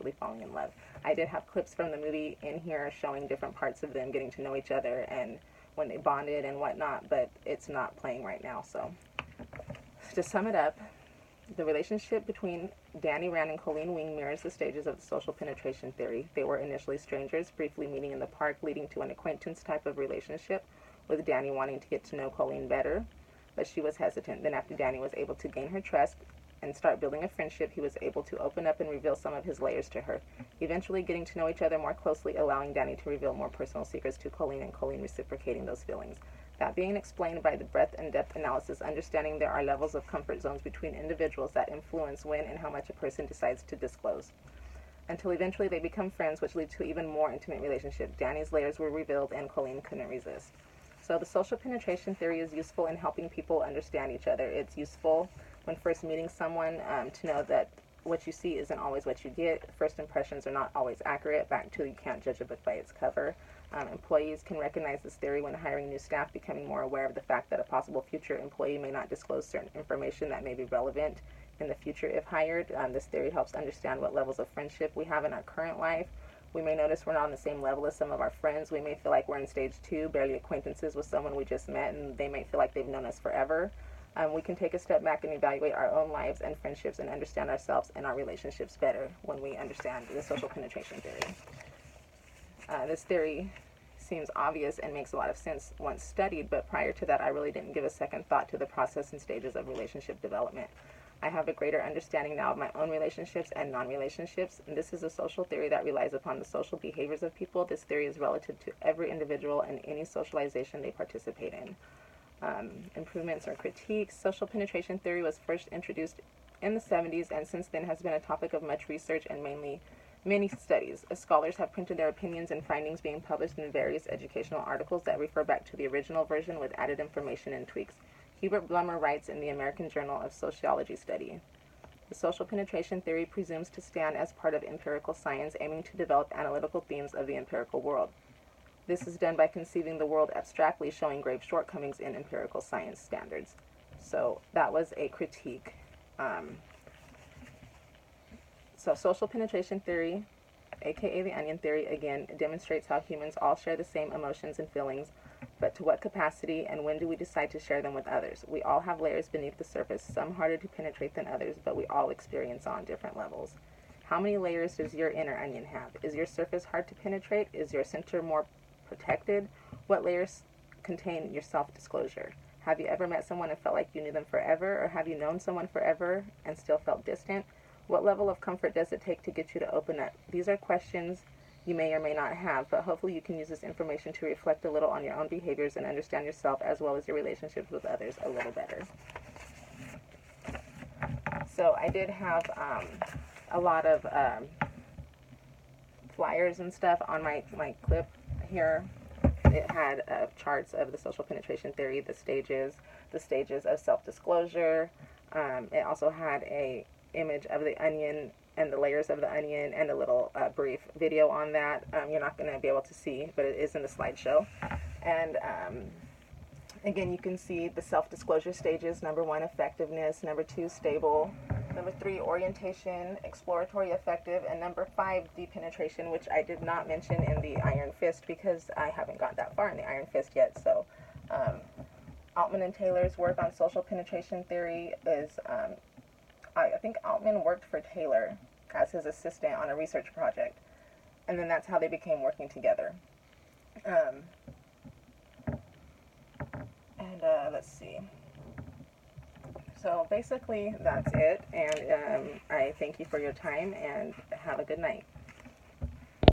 eventually falling in love. I did have clips from the movie in here showing different parts of them getting to know each other and when they bonded and whatnot, but it's not playing right now. So to sum it up, the relationship between Danny Rand and Colleen Wing mirrors the stages of the social penetration theory. They were initially strangers, briefly meeting in the park, leading to an acquaintance type of relationship, with Danny wanting to get to know Colleen better, but she was hesitant. Then after Danny was able to gain her trust and start building a friendship, he was able to open up and reveal some of his layers to her, eventually getting to know each other more closely, allowing Danny to reveal more personal secrets to Colleen and Colleen reciprocating those feelings. That being explained by the breadth and depth analysis, understanding there are levels of comfort zones between individuals that influence when and how much a person decides to disclose, until eventually they become friends, which leads to even more intimate relationship. Danny's layers were revealed and Colleen couldn't resist. So the social penetration theory is useful in helping people understand each other. It's useful when first meeting someone to know that what you see isn't always what you get. First impressions are not always accurate. Back to you can't judge a book by its cover. Employees can recognize this theory when hiring new staff, becoming more aware of the fact that a possible future employee may not disclose certain information that may be relevant in the future if hired. This theory helps understand what levels of friendship we have in our current life. We may notice we're not on the same level as some of our friends. We may feel like we're in stage 2, barely acquaintances with someone we just met, and they may feel like they've known us forever. We can take a step back and evaluate our own lives and friendships and understand ourselves and our relationships better when we understand the social penetration theory. This theory seems obvious and makes a lot of sense once studied, but prior to that, I really didn't give a second thought to the process and stages of relationship development. I have a greater understanding now of my own relationships and non-relationships, and this is a social theory that relies upon the social behaviors of people. This theory is relative to every individual and any socialization they participate in. Improvements or critiques. Social penetration theory was first introduced in the 70s and since then has been a topic of much research and many studies. Scholars have printed their opinions and findings being published in various educational articles that refer back to the original version with added information and tweaks. Hubert Blummer writes in the American Journal of Sociology Study, the social penetration theory presumes to stand as part of empirical science, aiming to develop analytical themes of the empirical world. This is done by conceiving the world abstractly, showing grave shortcomings in empirical science standards. So that was a critique. So social penetration theory, aka the onion theory, again, demonstrates how humans all share the same emotions and feelings, but to what capacity and when do we decide to share them with others? We all have layers beneath the surface, some harder to penetrate than others, but we all experience on different levels. How many layers does your inner onion have? Is your surface hard to penetrate? Is your center more protected? What layers contain your self-disclosure? Have you ever met someone and felt like you knew them forever, or have you known someone forever and still felt distant? What level of comfort does it take to get you to open up? These are questions you may or may not have, but hopefully you can use this information to reflect a little on your own behaviors and understand yourself as well as your relationships with others a little better. So I did have a lot of flyers and stuff on my clip here. It had charts of the social penetration theory, the stages of self-disclosure. It also had a image of the onion and the layers of the onion and a little brief video on that. You're not going to be able to see, but it is in the slideshow. And again, you can see the self-disclosure stages. Number 1, effectiveness. Number 2, stable. Number 3, orientation, exploratory, effective. And number 5, depenetration, which I did not mention in the Iron Fist because I haven't got that far in the Iron Fist yet. So Altman and Taylor's work on social penetration theory is, I think Altman worked for Taylor as his assistant on a research project. And then that's how they became working together. Let's see. So basically, that's it. And I thank you for your time and have a good night.